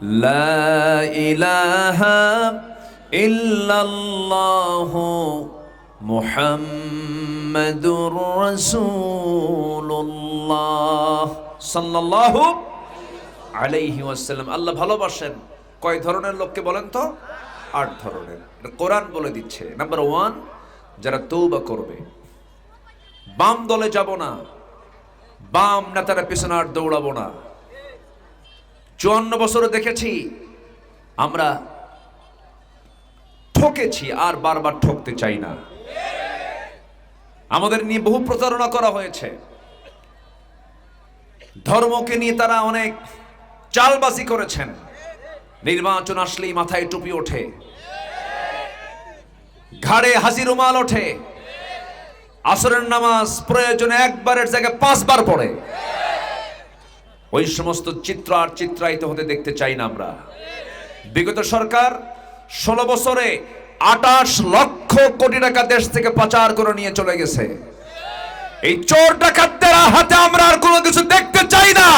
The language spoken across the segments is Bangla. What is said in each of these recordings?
লা ইলাহা ইল্লাল্লাহু মুহাম্মাদুর রাসূলুল্লাহ সাল্লাল্লাহু আলাইহি ওয়াসাল্লাম। আল্লাহ ভালোবাসেন কয় ধরনের লোককে বলেন তো? 8 ধরনের। কোরআন বলে দিচ্ছে। নাম্বার 1, যারা তওবা করবে। বাম দলে যাব না, বাম নেতারা পিছনে আর দৌড়াবো না। 54 বছরে দেখেছি আমরা ঠকেছি, আর বারবার ঠকতে চাই না। আমাদের নিয়ে বহু প্রতারণা করা হয়েছে। ধর্মকে নিয়ে তারা অনেক চালবাজি করেছেন। নির্বাচন আসলেই মাথায় টুপি ওঠে, ঘাড়ে হাসি রুমাল ওঠে, আসরের নামাজ প্রয়োজনে একবারের জায়গায় 5 বার পড়ে। ওই সমস্ত চিত্র আর চিত্রায়িত হতে দেখতে চাই না আমরা। বিগত সরকার 16 বছরে 28 লক্ষ কোটি টাকা দেশ থেকে পাচার করে নিয়ে চলে গেছে। এই চোর ডাকাতদের হাতে আমরা আর কোনো কিছু দেখতে চাই না।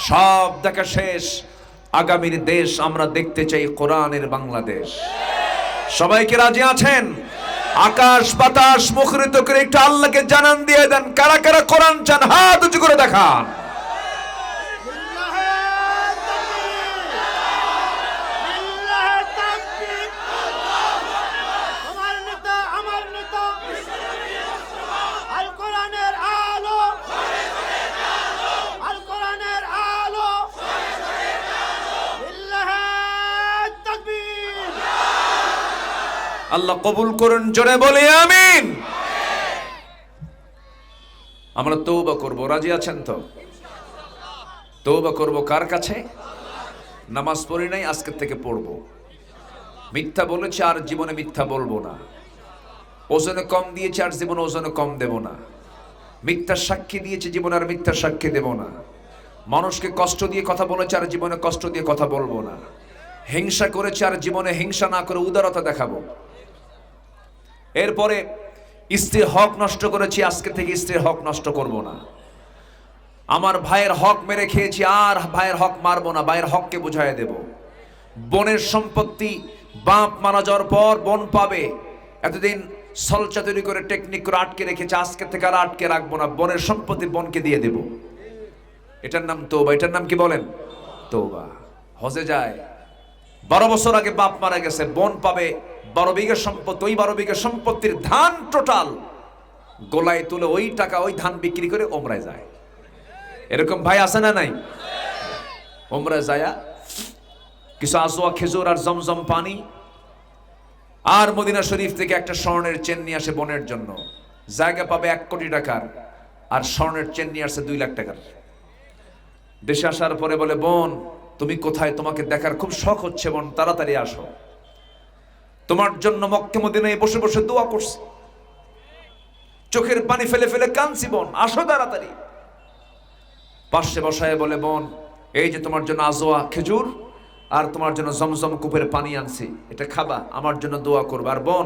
সব দেখা শেষ। আগামীর দেশ আমরা দেখতে চাই কোরআনের বাংলাদেশ। সবাইকে রাজি আছেন? আকাশ বাতাস মুখরিত করে একটু আল্লাহকে জানান দিয়ে দেন, কারা কারা কোরআন চান হাত উঁচু করে দেখান। আল্লাহ কবুল করুন, জোরে বলি আমিন। আমরা তওবা করব, রাজি আছেন তো? তওবা করব কার কাছে? নামাজ পড়ি নাই, আজকে থেকে পড়ব। মিথ্যা বলেছি, আর জীবনে মিথ্যা বলবো না। ওজনে কম দিয়েছি, আর জীবনে ওজনে কম দেব না। মিথ্যা সাক্ষী দিয়েছি, জীবনে আর মিথ্যা সাক্ষী দেব না। মানুষকে কষ্ট দিয়ে কথা বলেছি, আর জীবনে কষ্ট দিয়ে কথা বলবো না। হিংসা করেছি, আর জীবনে হিংসা না করে উদারতা দেখাবো। এরপরে স্ত্রীর হক নষ্ট করেছি, আজকে থেকে স্ত্রীর হক নষ্ট করব না। আমার ভাইয়ের হক মেরে খেয়েছি, আর ভাইয়ের হক মারবো না, ভাইয়ের হককে বুঝাইয়া দেব। বোনের সম্পত্তি বাপ মারা যাওয়ার পর বোন পাবে, এতদিন সলচা তৈরি করে টেকনিক করে আটকে রেখেছে, আজকে থেকে আর আটকে রাখবো না। বোনের সম্পত্তি বোনকে দিয়ে দেব। এটার নাম তওবা। এটার নাম কি বলেন? তওবা। হজে যায়, 12 বছর আগে বাপ মারা গেছে, বোন পাবে 12 বিঘা সম্পত্তি। ওই 12 বিঘা সম্পত্তির ধান টোটাল গোলায় তুলে ওই টাকা ওই ধান বিক্রি করে ওমরায় যায়। এরকম ভাই আছে না নাই? ওমরায় যায় কিছু আজওয়া খেজুর আর জমজম পানি আর মদিনা শরীফ থেকে একটা স্বর্ণের চেন নিয়ে আসে বোনের জন্য। জায়গা পাবে 1 কোটি টাকার, আর স্বর্ণের চেন নিয়ে আসে 2 লাখ টাকার। দেশে আসার পরে বলে, বোন তুমি কোথায়? তোমাকে দেখার খুব শখ হচ্ছে বোন, তাড়াতাড়ি আসো। তোমার জন্য মক্কা মদিনায় বসে বসে দোয়া করছি, চোখের পানি ফেলে ফেলে কাঁদছি, বোন আসো তাড়াতাড়ি। পাশে বসায় বলে, বোন এই যে তোমার জন্য আজওয়া খেজুর আর তোমার জন্য জমজম কূপের পানি আনছি, এটা খাবা, আমার জন্য দোয়া করবে। আর বোন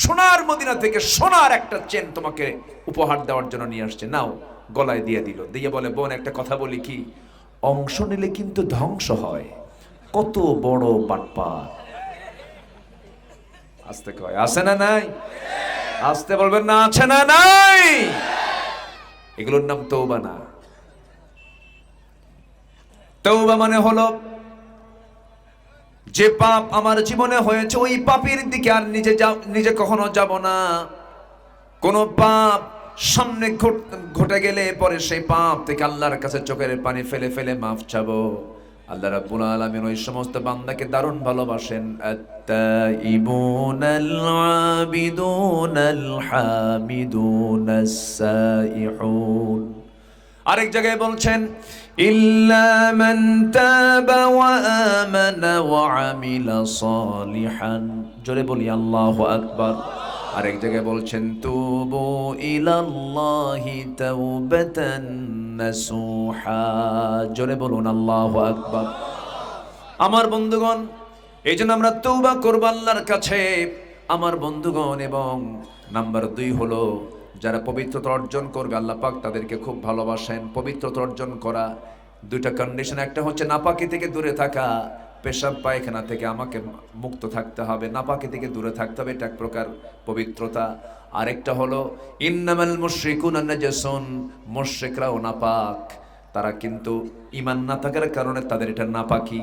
সোনার মদিনা থেকে সোনার একটা চেন তোমাকে উপহার দেওয়ার জন্য নিয়ে আসছে, নাও। গলায় দিয়ে দিল। দিয়ে বলে, বোন একটা কথা বলি কি, অংশ নিলে কিন্তু ধ্বংস হয়। কত বড় বাটপার। আস্তে কয়, আছে না নাই? আস্তে বলবেন না, আছে না নাই? এগুলোর নাম তওবা না। তওবা মানে হলো যে পাপ আমার জীবনে হয়েছে ওই পাপের দিকে আর নিজে কখনো যাব না। কোন পাপ সামনে ঘটে গেলে পরে সেই পাপ থেকে আল্লাহর কাছে চোখের পানি ফেলে ফেলে মাফ চাবো। আল্লাহ রাব্বুল আলামিন ওই সমস্ত বান্দাকে দারুণ ভালোবাসেন। আত-তাইবুনাল আবিদুনাল হামিদুনাস সাইহুন। আরেক জায়গায় বলছেন, ইল্লা মান তাবা ওয়া আমানা ওয়া আমিলা সালিহান। জোরে বলি আল্লাহু আকবার। আরেক জায়গায় বলছেন, তুবু ইলাল্লাহি তাওবাতান নাসুহা। জোরে বলুন আল্লাহু আকবার। আমার বন্ধুগণ, এই জন্য আমরা তওবা করব আল্লাহর কাছে আমার বন্ধুগণ। এবং নাম্বার 2 হলো, যারা পবিত্রতা অর্জন করবে আল্লাহ পাক তাদেরকে খুব ভালোবাসেন। পবিত্রতা অর্জন করা দুইটা কন্ডিশন, একটা হচ্ছে নাপাকি থেকে দূরে থাকা, পেশাব পায়খানা থেকে আমাকে মুক্ত থাকতে হবে, নাপাকি থেকে দূরে থাকতে হবে, এটা এক প্রকার পবিত্রতা। আরেকটা হলো ইন্নামাল মুশরিকুনা নাজাসুন, মুশরিকরাও নাপাক, তারা কিন্তু ঈমান না থাকার কারণে তাদের এটা নাপাকি।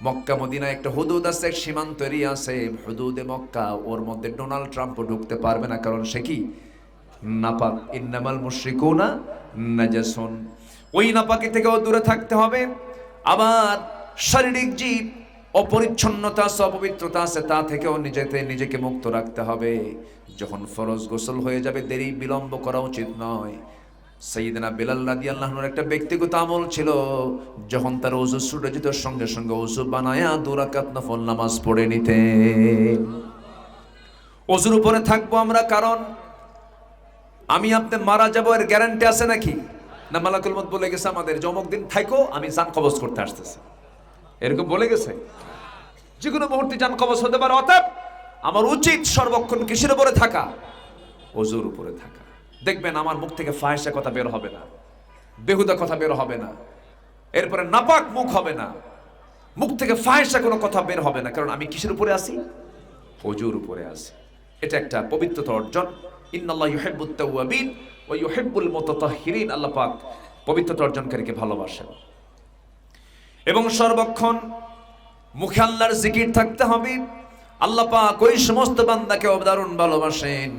মক্কা মদিনা একটা হুদুদ আছে, এক সীমান্ত এরিয়া আছে, হুদুদে মক্কা, ওর মধ্যে ডোনাল্ড ট্রাম্পও ঢুকতে পারবে না, কারণ সে কি নাপাক। ইন্নামাল মুশরিকুনা নাজাসুন, ওই নাপাকি থেকেও দূরে থাকতে হবে। আবার শারীরিক যে অপরিচ্ছন্নতা আছে, অপবিত্রতা আছে, তা থেকেও নিজেকে মুক্ত রাখতে হবে। যখন ফরজ গোসল হয়ে যাবে দেরি বিলম্ব করা উচিত নয়। সাইয়েদনা বেলাল রাদিয়াল্লাহু আনহুর একটা ব্যক্তিগত আমল ছিল, যখন তার ওযু ছুটে যেত সঙ্গে সঙ্গে ওযু বানায়া 2 রাকাত নফল নামাজ পড়ে নিতেন। ওযুর উপরে থাকবো আমরা, কারণ আমি আপনি মারা যাবো এর গ্যারান্টি আছে নাকি? না মালাকুল মউত বলে গেছে আমাদের যে অমুক দিন থাইকো আমি জান কবজ করতে আসতেছি, এরকম বলে গেছে? যে কোনো মুহূর্তে জান কবজ হতে পারে। অতএব আমার উচিত সর্বক্ষণ কিসের উপরে থাকা? ওযুর উপরে থাকা। দেখবেন আমার মুখ থেকে ফাহিশা কথা বের হবে না, বেহুদা কথা বের হবে না, এরপরে নাপাক মুখ হবে না, মুখ থেকে ফাহিশা কোনো কথা বের হবে না, কারণ আমি কিসের উপরে আছি? ওযুর উপরে আছি। এটা একটা পবিত্রতা অর্জন। ইন্নাল্লাহ ইউহিব্বুত তাওয়াবিন ওয়া ইউহিব্বুল মুতাতাহহিরিন, আল্লাহ পাক পবিত্রতা অর্জনকারীকে ভালোবাসেন। এবং সর্বক্ষণ মুখে আল্লাহর জিকির থাকতে হবে। আল্লাহ পাক ওই সমস্ত বান্দাকে দারুণ ভালোবাসেন